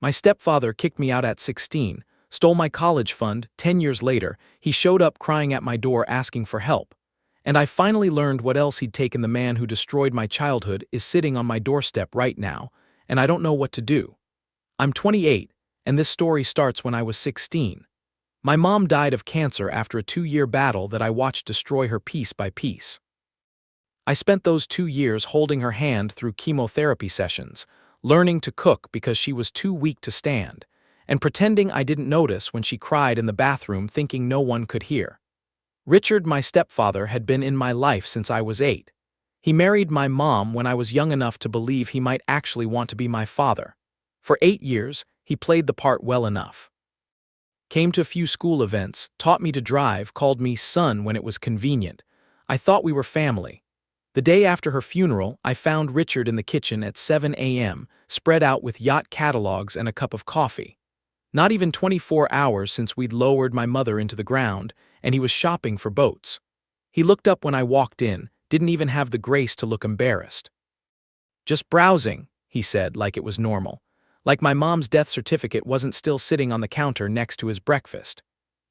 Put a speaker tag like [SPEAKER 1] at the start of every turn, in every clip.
[SPEAKER 1] My stepfather kicked me out at 16, stole my college fund. 10 years later, he showed up crying at my door asking for help. And I finally learned what else he'd taken. The man who destroyed my childhood is sitting on my doorstep right now, and I don't know what to do. I'm 28, and this story starts when I was 16. My mom died of cancer after a 2-year battle that I watched destroy her piece by piece. I spent those 2 years holding her hand through chemotherapy sessions, learning to cook because she was too weak to stand, and pretending I didn't notice when she cried in the bathroom thinking no one could hear. Richard, my stepfather, had been in my life since I was 8. He married my mom when I was young enough to believe he might actually want to be my father. For 8 years, he played the part well enough. Came to a few school events, taught me to drive, called me son when it was convenient. I thought we were family. The day after her funeral, I found Richard in the kitchen at 7 a.m., spread out with yacht catalogs and a cup of coffee. Not even 24 hours since we'd lowered my mother into the ground, and he was shopping for boats. He looked up when I walked in, didn't even have the grace to look embarrassed. "Just browsing," he said, like it was normal. Like my mom's death certificate wasn't still sitting on the counter next to his breakfast.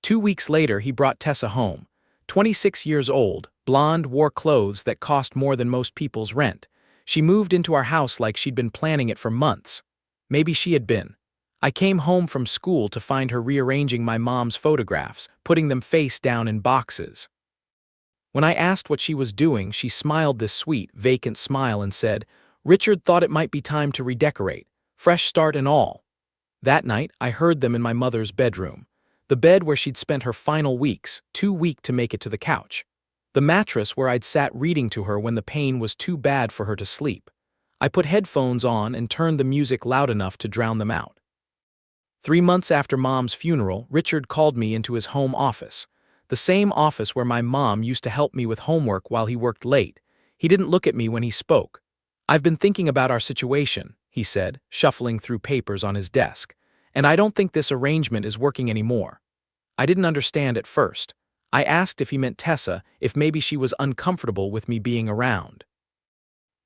[SPEAKER 1] 2 weeks later, he brought Tessa home. 26 years old, blonde, wore clothes that cost more than most people's rent. She moved into our house like she'd been planning it for months. Maybe she had been. I came home from school to find her rearranging my mom's photographs, putting them face down in boxes. When I asked what she was doing, she smiled this sweet, vacant smile and said, "Richard thought it might be time to redecorate. Fresh start and all." That night, I heard them in my mother's bedroom. The bed where she'd spent her final weeks, too weak to make it to the couch. The mattress where I'd sat reading to her when the pain was too bad for her to sleep. I put headphones on and turned the music loud enough to drown them out. 3 months after Mom's funeral, Richard called me into his home office. The same office where my mom used to help me with homework while he worked late. He didn't look at me when he spoke. "I've been thinking about our situation," he said, shuffling through papers on his desk, "and I don't think this arrangement is working anymore." I didn't understand at first. I asked if he meant Tessa, if maybe she was uncomfortable with me being around.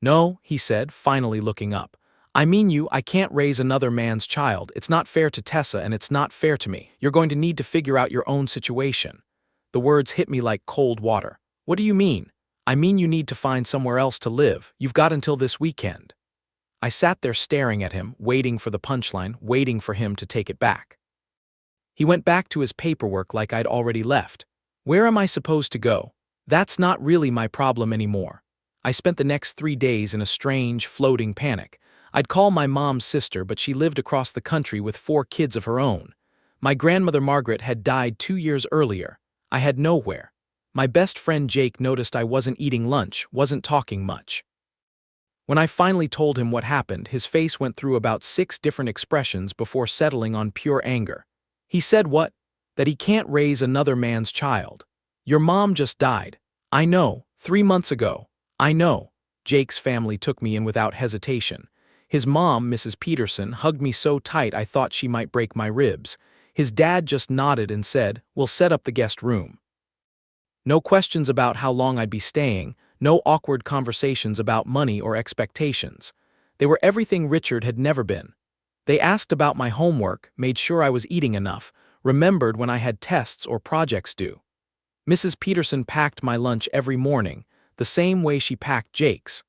[SPEAKER 1] "No," he said, finally looking up. "I mean I can't raise another man's child. It's not fair to Tessa and it's not fair to me. You're going to need to figure out your own situation." The words hit me like cold water. "What do you mean?" "I mean you need to find somewhere else to live. You've got until this weekend." I sat there staring at him, waiting for the punchline, waiting for him to take it back. He went back to his paperwork like I'd already left. "Where am I supposed to go? That's not really my problem anymore." I spent the next 3 days in a strange, floating panic. I'd call my mom's sister, but she lived across the country with 4 kids of her own. My grandmother Margaret had died 2 years earlier. I had nowhere. My best friend Jake noticed I wasn't eating lunch, wasn't talking much. When I finally told him what happened, his face went through about 6 different expressions before settling on pure anger. He said what? That he can't raise another man's child. "Your mom just died." "I know, 3 months ago." "I know." Jake's family took me in without hesitation. His mom, Mrs. Peterson, hugged me so tight I thought she might break my ribs. His dad just nodded and said, "We'll set up the guest room." No questions about how long I'd be staying, no awkward conversations about money or expectations. They were everything Richard had never been. They asked about my homework, made sure I was eating enough, remembered when I had tests or projects due. Mrs. Peterson packed my lunch every morning, the same way she packed Jake's.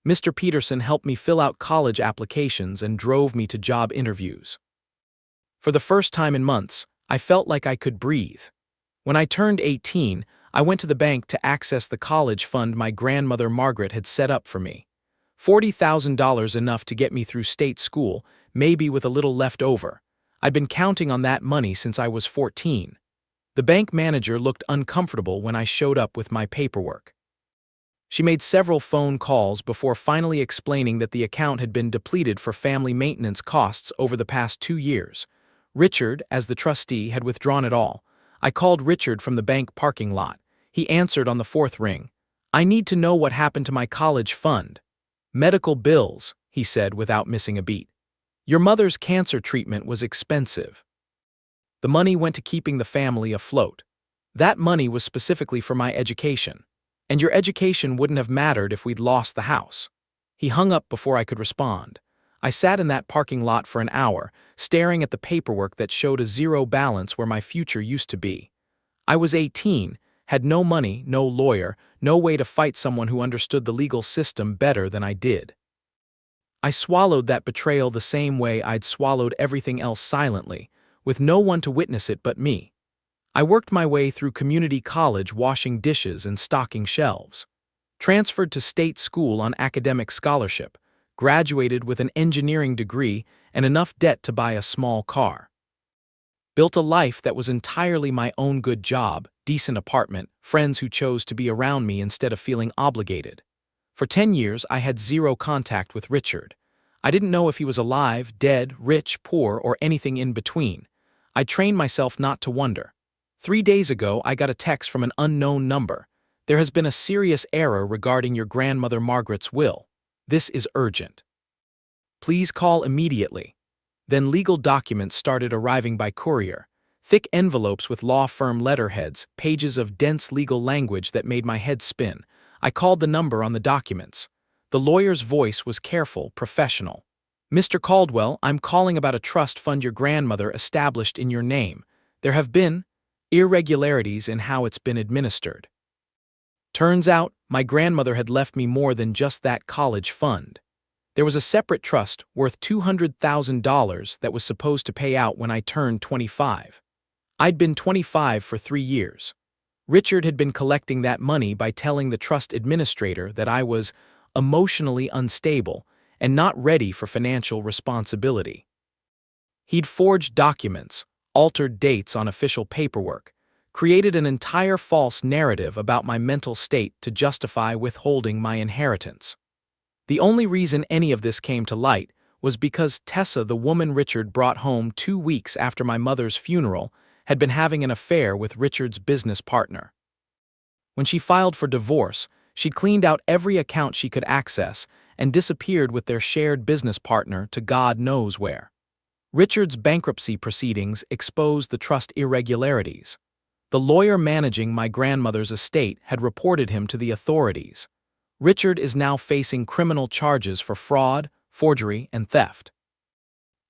[SPEAKER 1] Mr. Peterson helped me fill out college applications and drove me to job interviews. For the first time in months, I felt like I could breathe. When I turned 18, I went to the bank to access the college fund my grandmother Margaret had set up for me. $40,000 enough to get me through state school, maybe with a little left over. I'd been counting on that money since I was 14. The bank manager looked uncomfortable when I showed up with my paperwork. She made several phone calls before finally explaining that the account had been depleted for family maintenance costs over the past 2 years. Richard, as the trustee, had withdrawn it all. I called Richard from the bank parking lot. He answered on the 4th ring. "I need to know what happened to my college fund." "Medical bills," he said without missing a beat. "Your mother's cancer treatment was expensive." The money went to keeping the family afloat. That money was specifically for my education. "And your education wouldn't have mattered if we'd lost the house." He hung up before I could respond. I sat in that parking lot for an hour, staring at the paperwork that showed a zero balance where my future used to be. I was 18, had no money, no lawyer, no way to fight someone who understood the legal system better than I did. I swallowed that betrayal the same way I'd swallowed everything else silently, with no one to witness it but me. I worked my way through community college washing dishes and stocking shelves. Transferred to state school on academic scholarship, graduated with an engineering degree and enough debt to buy a small car. Built a life that was entirely my own: good job, decent apartment, friends who chose to be around me instead of feeling obligated. For 10 years, I had zero contact with Richard. I didn't know if he was alive, dead, rich, poor, or anything in between. I trained myself not to wonder. 3 days ago, I got a text from an unknown number. There has been a serious error regarding your grandmother Margaret's will. This is urgent. Please call immediately. Then legal documents started arriving by courier. Thick envelopes with law firm letterheads, pages of dense legal language that made my head spin. I called the number on the documents. The lawyer's voice was careful, professional. Mr. Caldwell, I'm calling about a trust fund your grandmother established in your name. There have been irregularities in how it's been administered. Turns out, my grandmother had left me more than just that college fund. There was a separate trust worth $200,000 that was supposed to pay out when I turned 25. I'd been 25 for 3 years. Richard had been collecting that money by telling the trust administrator that I was emotionally unstable and not ready for financial responsibility. He'd forged documents, altered dates on official paperwork, created an entire false narrative about my mental state to justify withholding my inheritance. The only reason any of this came to light was because Tessa, the woman Richard brought home 2 weeks after my mother's funeral, had been having an affair with Richard's business partner. When she filed for divorce, she cleaned out every account she could access and disappeared with their shared business partner to God knows where. Richard's bankruptcy proceedings exposed the trust irregularities. The lawyer managing my grandmother's estate had reported him to the authorities. Richard is now facing criminal charges for fraud, forgery, and theft.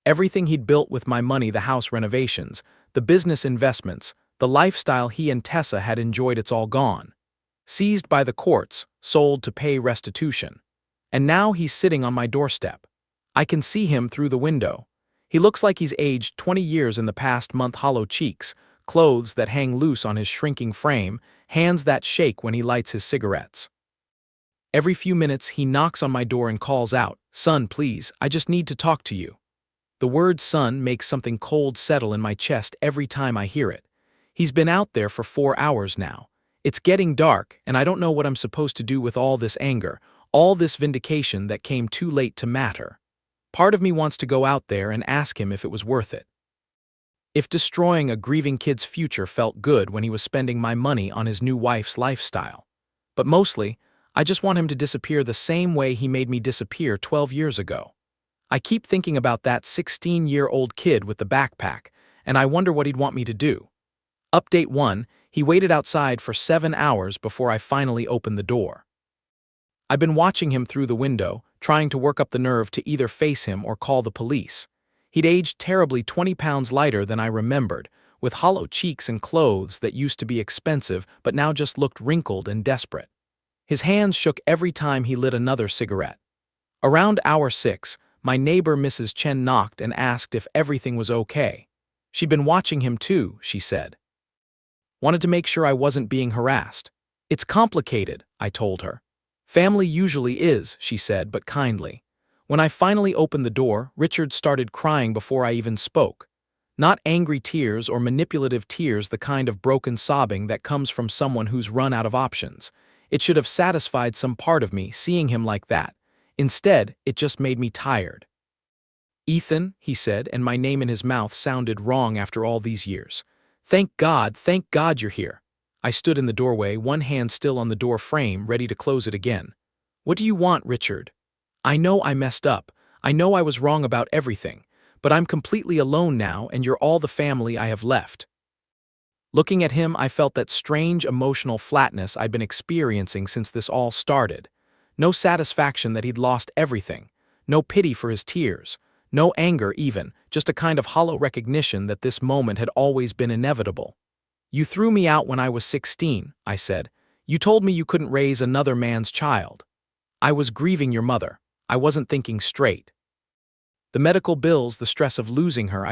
[SPEAKER 1] Everything he'd built with my money, the house renovations, the business investments, the lifestyle he and Tessa had enjoyed, it's all gone. Seized by the courts, sold to pay restitution. And now he's sitting on my doorstep. I can see him through the window. He looks like he's aged 20 years in the past month. Hollow cheeks, clothes that hang loose on his shrinking frame, hands that shake when he lights his cigarettes. Every few minutes he knocks on my door and calls out, "Son, please, I just need to talk to you." The word son makes something cold settle in my chest every time I hear it. He's been out there for 4 hours now. It's getting dark, and I don't know what I'm supposed to do with all this anger, all this vindication that came too late to matter. Part of me wants to go out there and ask him if it was worth it. If destroying a grieving kid's future felt good when he was spending my money on his new wife's lifestyle. But mostly, I just want him to disappear the same way he made me disappear 12 years ago. I keep thinking about that 16-year-old kid with the backpack, and I wonder what he'd want me to do. Update 1, he waited outside for 7 hours before I finally opened the door. I've been watching him through the window, trying to work up the nerve to either face him or call the police. He'd aged terribly, 20 pounds lighter than I remembered, with hollow cheeks and clothes that used to be expensive but now just looked wrinkled and desperate. His hands shook every time he lit another cigarette. Around hour 6, my neighbor Mrs. Chen knocked and asked if everything was okay. She'd been watching him too, she said. Wanted to make sure I wasn't being harassed. It's complicated, I told her. Family usually is, she said, but kindly. When I finally opened the door, Richard started crying before I even spoke. Not angry tears or manipulative tears, the kind of broken sobbing that comes from someone who's run out of options. It should have satisfied some part of me, seeing him like that. Instead, it just made me tired. Ethan, he said, and my name in his mouth sounded wrong after all these years. Thank God you're here. I stood in the doorway, one hand still on the door frame, ready to close it again. What do you want, Richard? I know I messed up. I know I was wrong about everything. But I'm completely alone now, and you're all the family I have left. Looking at him, I felt that strange emotional flatness I'd been experiencing since this all started. No satisfaction that he'd lost everything. No pity for his tears. No anger even, just a kind of hollow recognition that this moment had always been inevitable. "You threw me out when I was 16, I said. "You told me you couldn't raise another man's child." "I was grieving your mother. I wasn't thinking straight. The medical bills, the stress of losing her,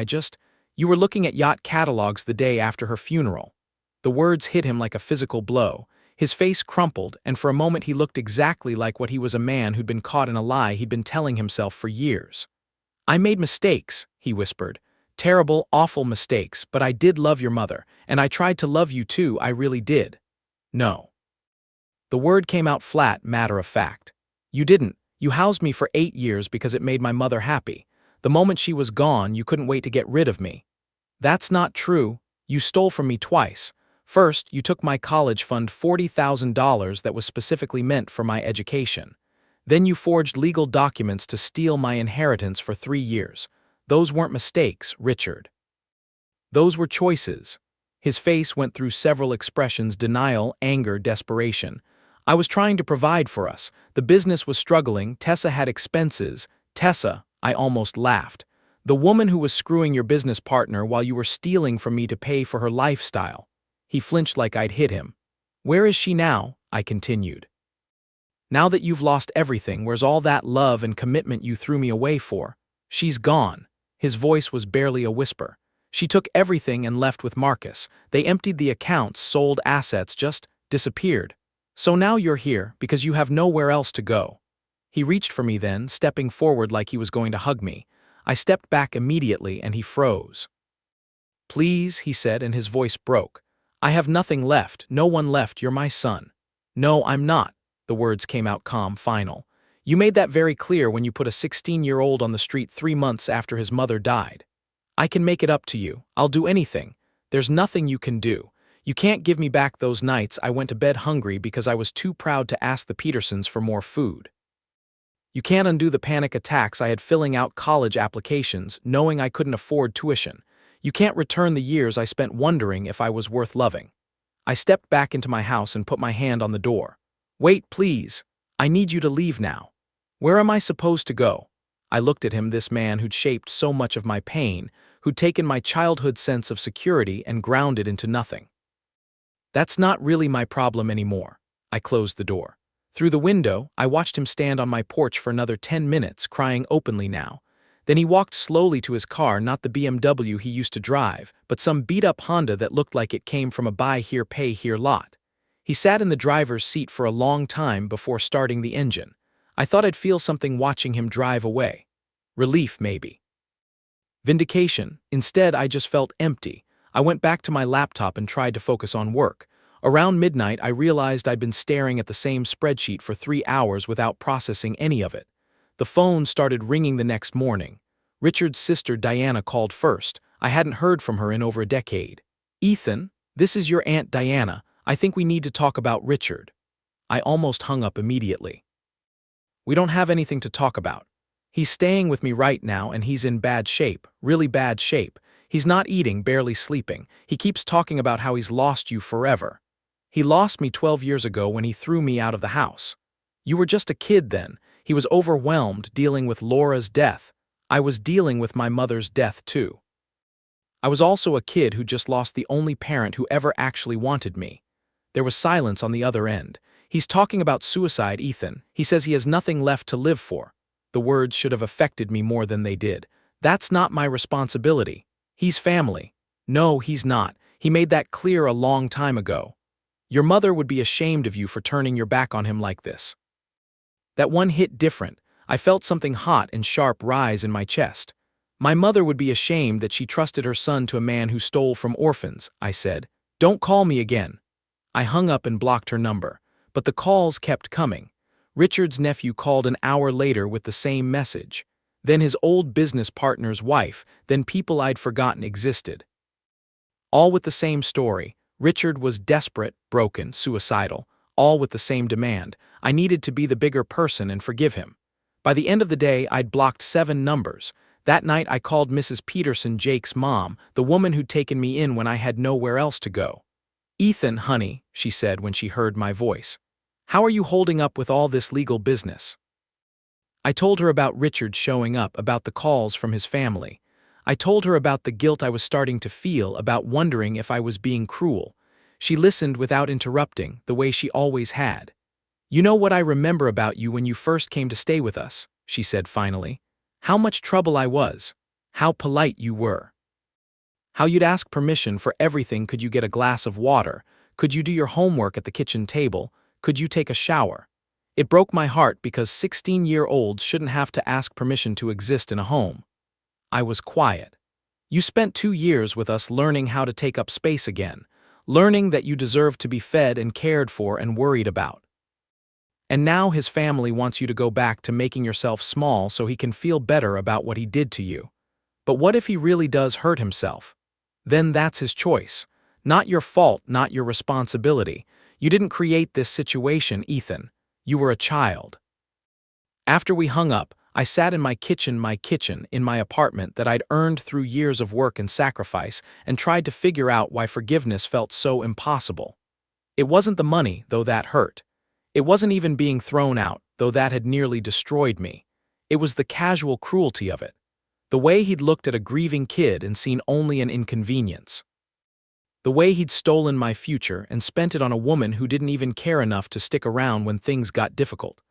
[SPEAKER 1] You were looking at yacht catalogs the day after her funeral." The words hit him like a physical blow. His face crumpled, and for a moment he looked exactly like what he was, a man who'd been caught in a lie he'd been telling himself for years. "I made mistakes," he whispered. "Terrible, awful mistakes, but I did love your mother, and I tried to love you too, I really did." "No." The word came out flat, matter of fact. "You didn't. You housed me for 8 years because it made my mother happy. The moment she was gone, you couldn't wait to get rid of me." "That's not true. You stole from me twice. First, you took my college fund, $40,000 that was specifically meant for my education. Then you forged legal documents to steal my inheritance for 3 years. Those weren't mistakes, Richard. Those were choices." His face went through several expressions: denial, anger, desperation. "I was trying to provide for us. The business was struggling. Tessa had expenses." "Tessa," I almost laughed. "The woman who was screwing your business partner while you were stealing from me to pay for her lifestyle." He flinched like I'd hit him. "Where is she now?" I continued. "Now that you've lost everything, where's all that love and commitment you threw me away for?" "She's gone." His voice was barely a whisper. "She took everything and left with Marcus. They emptied the accounts, sold assets, just disappeared. So now you're here because you have nowhere else to go." He reached for me then, stepping forward like he was going to hug me. I stepped back immediately and he froze. "Please," he said, and his voice broke. "I have nothing left, no one left, you're my son." "No, I'm not." The words came out calm, final. "You made that very clear when you put a 16-year-old on the street 3 months after his mother died. I can make it up to you. I'll do anything. There's nothing you can do. You can't give me back those nights I went to bed hungry because I was too proud to ask the Petersons for more food. You can't undo the panic attacks I had filling out college applications, knowing I couldn't afford tuition. You can't return the years I spent wondering if I was worth loving." I stepped back into my house and put my hand on the door. "Wait, please. I need you to leave now." "Where am I supposed to go?" I looked at him, this man who'd shaped so much of my pain, who'd taken my childhood sense of security and ground it into nothing. "That's not really my problem anymore." I closed the door. Through the window, I watched him stand on my porch for another 10 minutes, crying openly now. Then he walked slowly to his car, not the BMW he used to drive, but some beat-up Honda that looked like it came from a buy here, pay here lot. He sat in the driver's seat for a long time before starting the engine. I thought I'd feel something watching him drive away. Relief, maybe. Vindication. Instead, I just felt empty. I went back to my laptop and tried to focus on work. Around midnight, I realized I'd been staring at the same spreadsheet for 3 hours without processing any of it. The phone started ringing the next morning. Richard's sister Diana called first. I hadn't heard from her in over a decade. "Ethan, this is your Aunt Diana. I think we need to talk about Richard." I almost hung up immediately. "We don't have anything to talk about. He's staying with me right now and he's in bad shape, really bad shape. He's not eating, barely sleeping. He keeps talking about how he's lost you forever. He lost me 12 years ago when he threw me out of the house. You were just a kid then. He was overwhelmed dealing with Laura's death. I was dealing with my mother's death too. I was also a kid who just lost the only parent who ever actually wanted me." There was silence on the other end. "He's talking about suicide, Ethan. He says he has nothing left to live for." The words should have affected me more than they did. "That's not my responsibility. He's family." "No, he's not. He made that clear a long time ago. Your mother would be ashamed of you for turning your back on him like this." That one hit different. I felt something hot and sharp rise in my chest. "My mother would be ashamed that she trusted her son to a man who stole from orphans," I said. "Don't call me again." I hung up and blocked her number. But the calls kept coming. Richard's nephew called an hour later with the same message. Then his old business partner's wife, then people I'd forgotten existed. All with the same story. Richard was desperate, broken, suicidal, all with the same demand. I needed to be the bigger person and forgive him. By the end of the day, I'd blocked 7 numbers. That night, I called Mrs. Peterson, Jake's mom, the woman who'd taken me in when I had nowhere else to go. "Ethan, honey," she said when she heard my voice. "How are you holding up with all this legal business?" I told her about Richard showing up, about the calls from his family. I told her about the guilt I was starting to feel, about wondering if I was being cruel. She listened without interrupting, the way she always had. "You know what I remember about you when you first came to stay with us," she said finally. "How much trouble I was. How polite you were. How you'd ask permission for everything. Could you get a glass of water? Could you do your homework at the kitchen table? Could you take a shower?" It broke my heart because 16-year-olds shouldn't have to ask permission to exist in a home. I was quiet. "You spent 2 years with us learning how to take up space again, learning that you deserve to be fed and cared for and worried about. And now his family wants you to go back to making yourself small so he can feel better about what he did to you. But what if he really does hurt himself? Then that's his choice. Not your fault, not your responsibility. You didn't create this situation, Ethan. You were a child." After we hung up, I sat in my kitchen in my apartment that I'd earned through years of work and sacrifice, and tried to figure out why forgiveness felt so impossible. It wasn't the money, though that hurt. It wasn't even being thrown out, though that had nearly destroyed me. It was the casual cruelty of it. The way he'd looked at a grieving kid and seen only an inconvenience. The way he'd stolen my future and spent it on a woman who didn't even care enough to stick around when things got difficult.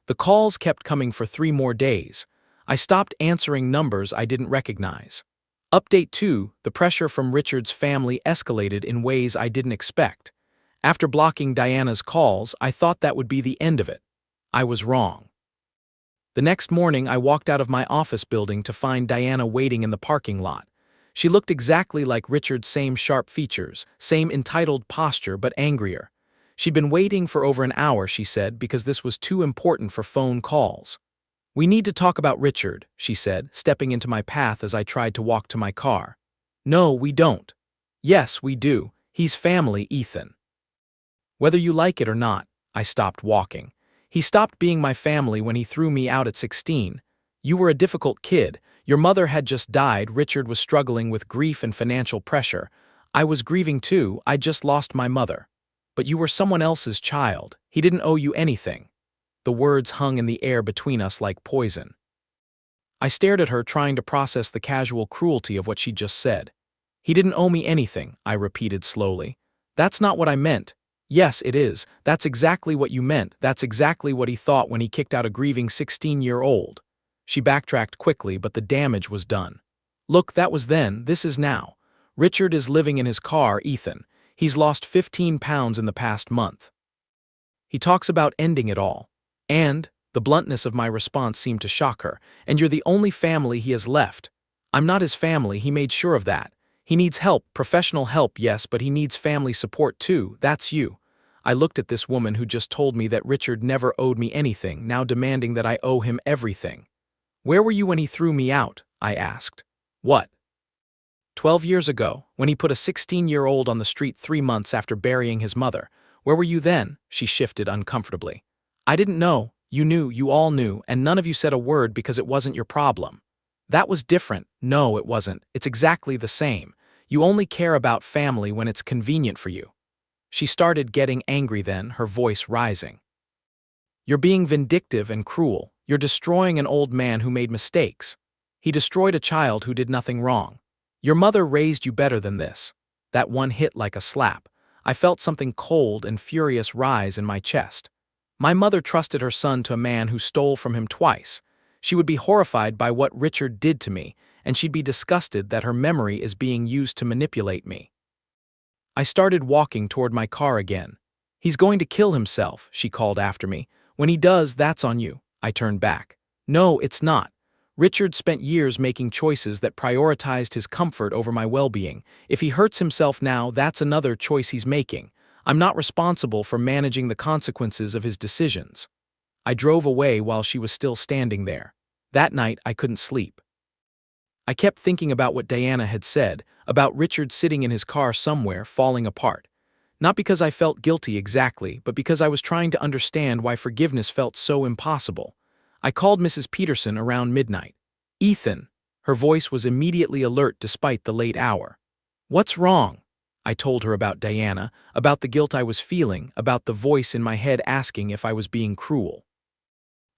[SPEAKER 1] The calls kept coming for 3 more days. I stopped answering numbers I didn't recognize. Update 2, the pressure from Richard's family escalated in ways I didn't expect. After blocking Diana's calls, I thought that would be the end of it. I was wrong. The next morning, I walked out of my office building to find Diana waiting in the parking lot. She looked exactly like Richard's, same sharp features, same entitled posture, but angrier. She'd been waiting for over an hour, she said, because this was too important for phone calls. "We need to talk about Richard," she said, stepping into my path as I tried to walk to my car. "No, we don't." "Yes, we do. He's family, Ethan. Whether you like it or not." I stopped walking. "He stopped being my family when he threw me out at 16. You were a difficult kid. Your mother had just died. Richard was struggling with grief and financial pressure. I was grieving too. I just lost my mother. But you were someone else's child. He didn't owe you anything." The words hung in the air between us like poison. I stared at her, trying to process the casual cruelty of what she'd just said. "He didn't owe me anything," I repeated slowly. "That's not what I meant." "Yes, it is. That's exactly what you meant. That's exactly what he thought when he kicked out a grieving 16-year-old. She backtracked quickly, but the damage was done. "Look, that was then, this is now. Richard is living in his car, Ethan. He's lost 15 pounds in the past month. He talks about ending it all. And," the bluntness of my response seemed to shock her, "and you're the only family he has left." "I'm not his family, he made sure of that. He needs help, professional help, yes, but he needs family support too. That's you." I looked at this woman who just told me that Richard never owed me anything, now demanding that I owe him everything. "Where were you when he threw me out?" I asked. "What? 12 years ago, when he put a 16-year-old on the street 3 months after burying his mother. Where were you then?" She shifted uncomfortably. "I didn't know. You knew, you all knew, and none of you said a word because it wasn't your problem." "That was different." "No, it wasn't. It's exactly the same. You only care about family when it's convenient for you." She started getting angry then, her voice rising. "You're being vindictive and cruel. You're destroying an old man who made mistakes. He destroyed a child who did nothing wrong. Your mother raised you better than this." That one hit like a slap. I felt something cold and furious rise in my chest. My mother trusted her son to a man who stole from him twice. She would be horrified by what Richard did to me, and she'd be disgusted that her memory is being used to manipulate me. I started walking toward my car again. "He's going to kill himself," she called after me. "When he does, that's on you." I turned back. "No, it's not. Richard spent years making choices that prioritized his comfort over my well-being. If he hurts himself now, that's another choice he's making. I'm not responsible for managing the consequences of his decisions." I drove away while she was still standing there. That night, I couldn't sleep. I kept thinking about what Diana had said, about Richard sitting in his car somewhere, falling apart. Not because I felt guilty exactly, but because I was trying to understand why forgiveness felt so impossible. I called Mrs. Peterson around midnight. "Ethan." Her voice was immediately alert despite the late hour. "What's wrong?" I told her about Diana, about the guilt I was feeling, about the voice in my head asking if I was being cruel.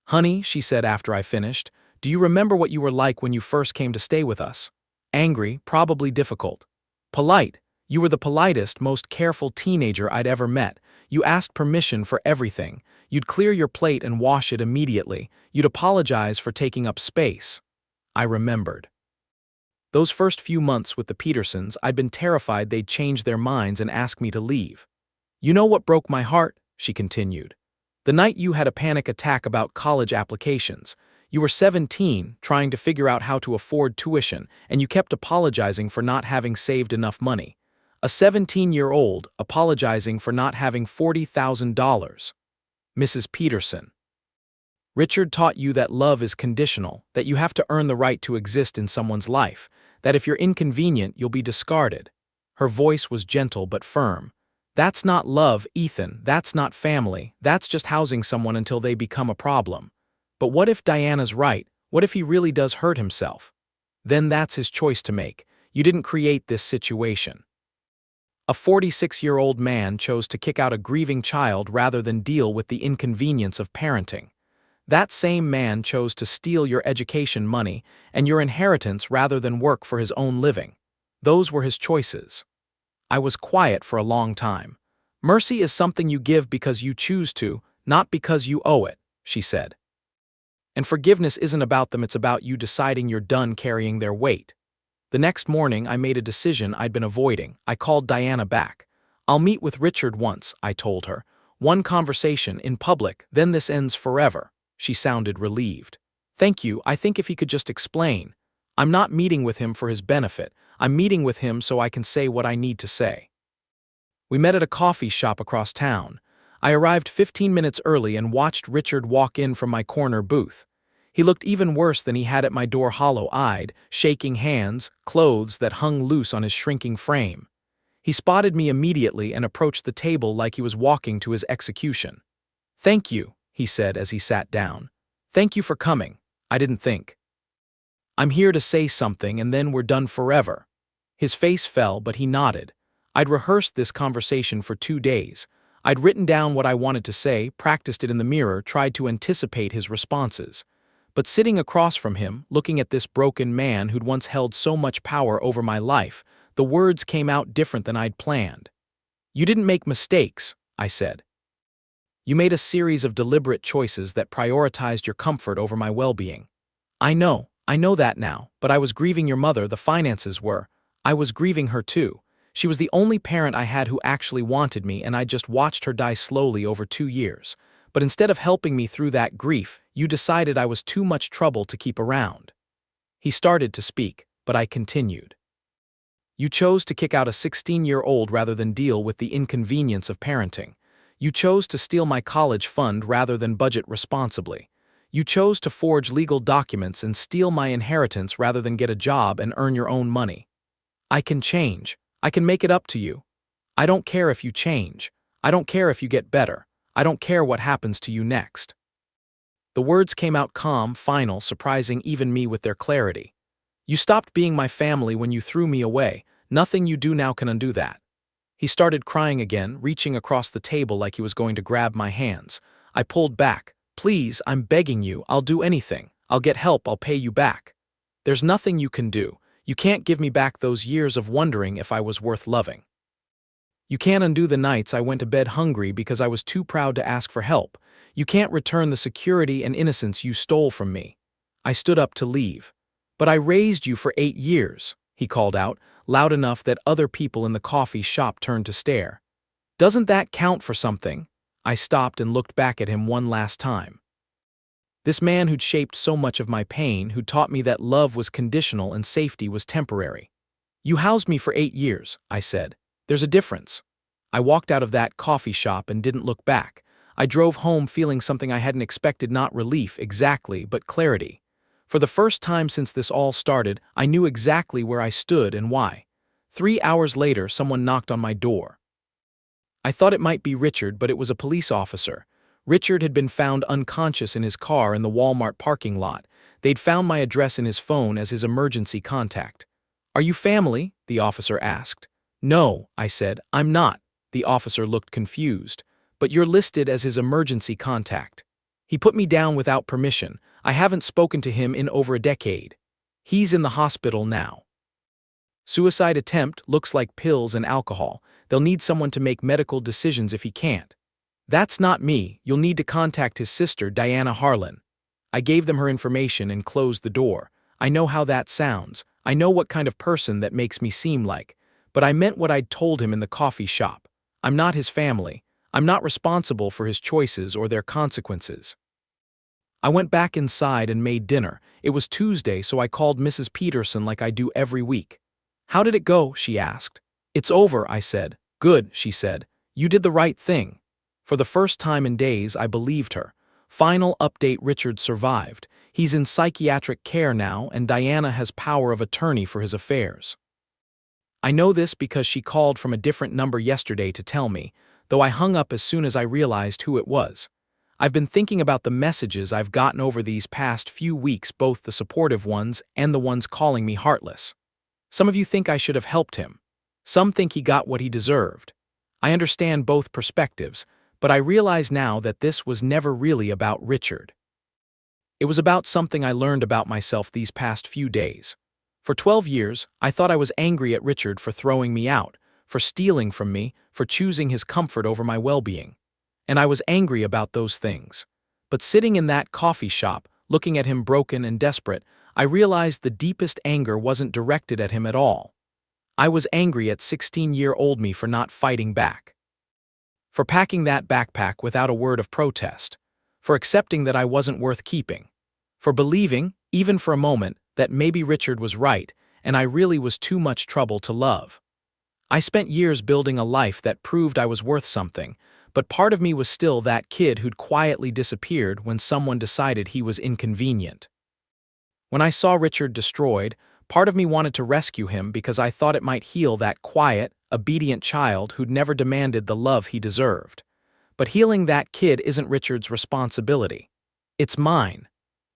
[SPEAKER 1] Honey, she said after I finished, do you remember what you were like when you first came to stay with us? Angry, probably difficult. Polite. You were the politest, most careful teenager I'd ever met. You asked permission for everything. You'd clear your plate and wash it immediately. You'd apologize for taking up space. I remembered. Those first few months with the Petersons, I'd been terrified they'd change their minds and ask me to leave. You know what broke my heart? She continued. The night you had a panic attack about college applications. You were 17, trying to figure out how to afford tuition, and you kept apologizing for not having saved enough money. A 17-year-old apologizing for not having $40,000. Mrs. Peterson. Richard taught you that love is conditional, that you have to earn the right to exist in someone's life, that if you're inconvenient, you'll be discarded. Her voice was gentle but firm. That's not love, Ethan, that's not family, that's just housing someone until they become a problem. But what if Diana's right? What if he really does hurt himself? Then that's his choice to make. You didn't create this situation. A 46-year-old man chose to kick out a grieving child rather than deal with the inconvenience of parenting. That same man chose to steal your education money and your inheritance rather than work for his own living. Those were his choices. I was quiet for a long time. Mercy is something you give because you choose to, not because you owe it, she said. And forgiveness isn't about them, it's about you deciding you're done carrying their weight. The next morning, I made a decision I'd been avoiding. I called Diana back. I'll meet with Richard once, I told her. One conversation, in public, then this ends forever. She sounded relieved. Thank you, I think if he could just explain. I'm not meeting with him for his benefit. I'm meeting with him so I can say what I need to say. We met at a coffee shop across town. I arrived 15 minutes early and watched Richard walk in from my corner booth. He looked even worse than he had at my door, hollow-eyed, shaking hands, clothes that hung loose on his shrinking frame. He spotted me immediately and approached the table like he was walking to his execution. Thank you, he said as he sat down. Thank you for coming. I didn't think. I'm here to say something and then we're done forever. His face fell, but he nodded. I'd rehearsed this conversation for 2 days. I'd written down what I wanted to say, practiced it in the mirror, tried to anticipate his responses. But sitting across from him, looking at this broken man who'd once held so much power over my life, the words came out different than I'd planned. You didn't make mistakes, I said. You made a series of deliberate choices that prioritized your comfort over my well-being. I know that now, but I was grieving your mother, the finances were. I was grieving her too. She was the only parent I had who actually wanted me, and I just watched her die slowly over 2 years. But instead of helping me through that grief, you decided I was too much trouble to keep around. He started to speak, but I continued. You chose to kick out a 16-year-old rather than deal with the inconvenience of parenting. You chose to steal my college fund rather than budget responsibly. You chose to forge legal documents and steal my inheritance rather than get a job and earn your own money. I can change. I can make it up to you. I don't care if you change. I don't care if you get better. I don't care what happens to you next. The words came out calm, final, surprising even me with their clarity. You stopped being my family when you threw me away. Nothing you do now can undo that. He started crying again, reaching across the table like he was going to grab my hands. I pulled back. Please, I'm begging you, I'll do anything. I'll get help, I'll pay you back. There's nothing you can do. You can't give me back those years of wondering if I was worth loving. You can't undo the nights I went to bed hungry because I was too proud to ask for help. You can't return the security and innocence you stole from me. I stood up to leave. But I raised you for 8 years, he called out, loud enough that other people in the coffee shop turned to stare. Doesn't that count for something? I stopped and looked back at him one last time. This man who'd shaped so much of my pain, who taught me that love was conditional and safety was temporary. You housed me for 8 years, I said. There's a difference. I walked out of that coffee shop and didn't look back. I drove home feeling something I hadn't expected, not relief exactly, but clarity. For the first time since this all started, I knew exactly where I stood and why. 3 hours later, someone knocked on my door. I thought it might be Richard, but it was a police officer. Richard had been found unconscious in his car in the Walmart parking lot. They'd found my address in his phone as his emergency contact. Are you family? The officer asked. No, I said, I'm not. The officer looked confused. But you're listed as his emergency contact. He put me down without permission. I haven't spoken to him in over a decade. He's in the hospital now. Suicide attempt looks like pills and alcohol. They'll need someone to make medical decisions if he can't. That's not me. You'll need to contact his sister, Diana Harlan. I gave them her information and closed the door. I know how that sounds. I know what kind of person that makes me seem like. But I meant what I'd told him in the coffee shop. I'm not his family. I'm not responsible for his choices or their consequences. I went back inside and made dinner. It was Tuesday, so I called Mrs. Peterson like I do every week. "How did it go?" she asked. "It's over," I said. "Good," she said. "You did the right thing." For the first time in days, I believed her. Final update: Richard survived. He's in psychiatric care now, and Diana has power of attorney for his affairs. I know this because she called from a different number yesterday to tell me, though I hung up as soon as I realized who it was. I've been thinking about the messages I've gotten over these past few weeks, both the supportive ones and the ones calling me heartless. Some of you think I should have helped him. Some think he got what he deserved. I understand both perspectives, but I realize now that this was never really about Richard. It was about something I learned about myself these past few days. For 12 years, I thought I was angry at Richard for throwing me out, for stealing from me, for choosing his comfort over my well-being. And I was angry about those things. But sitting in that coffee shop, looking at him broken and desperate, I realized the deepest anger wasn't directed at him at all. I was angry at 16-year-old me for not fighting back. For packing that backpack without a word of protest. For accepting that I wasn't worth keeping. For believing, even for a moment, that maybe Richard was right, and I really was too much trouble to love. I spent years building a life that proved I was worth something, but part of me was still that kid who'd quietly disappeared when someone decided he was inconvenient. When I saw Richard destroyed, part of me wanted to rescue him because I thought it might heal that quiet, obedient child who'd never demanded the love he deserved. But healing that kid isn't Richard's responsibility. It's mine.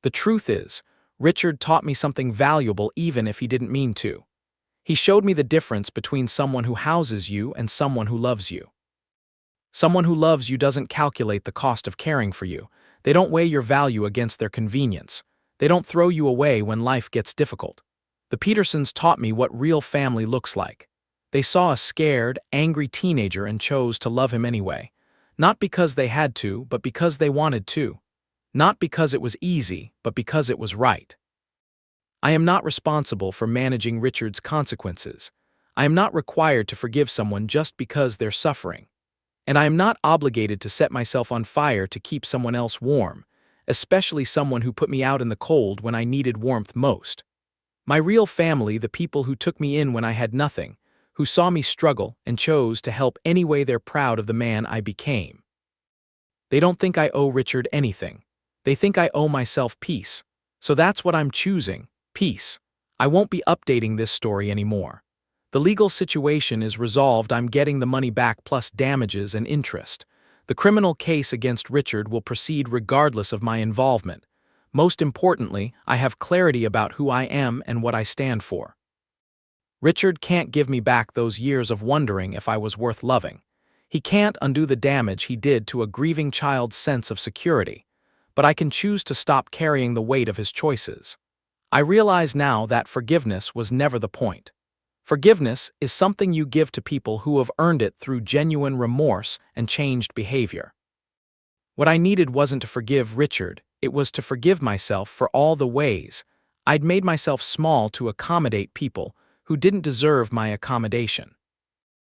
[SPEAKER 1] The truth is, Richard taught me something valuable even if he didn't mean to. He showed me the difference between someone who houses you and someone who loves you. Someone who loves you doesn't calculate the cost of caring for you. They don't weigh your value against their convenience. They don't throw you away when life gets difficult. The Petersons taught me what real family looks like. They saw a scared, angry teenager and chose to love him anyway. Not because they had to, but because they wanted to. Not because it was easy, but because it was right. I am not responsible for managing Richard's consequences. I am not required to forgive someone just because they're suffering. And I am not obligated to set myself on fire to keep someone else warm, especially someone who put me out in the cold when I needed warmth most. My real family, the people who took me in when I had nothing, who saw me struggle and chose to help any way they're proud of the man I became. They don't think I owe Richard anything. They think I owe myself peace. So that's what I'm choosing, peace. I won't be updating this story anymore. The legal situation is resolved. I'm getting the money back plus damages and interest. The criminal case against Richard will proceed regardless of my involvement. Most importantly, I have clarity about who I am and what I stand for. Richard can't give me back those years of wondering if I was worth loving. He can't undo the damage he did to a grieving child's sense of security. But I can choose to stop carrying the weight of his choices. I realize now that forgiveness was never the point. Forgiveness is something you give to people who have earned it through genuine remorse and changed behavior. What I needed wasn't to forgive Richard, it was to forgive myself for all the ways I'd made myself small to accommodate people who didn't deserve my accommodation.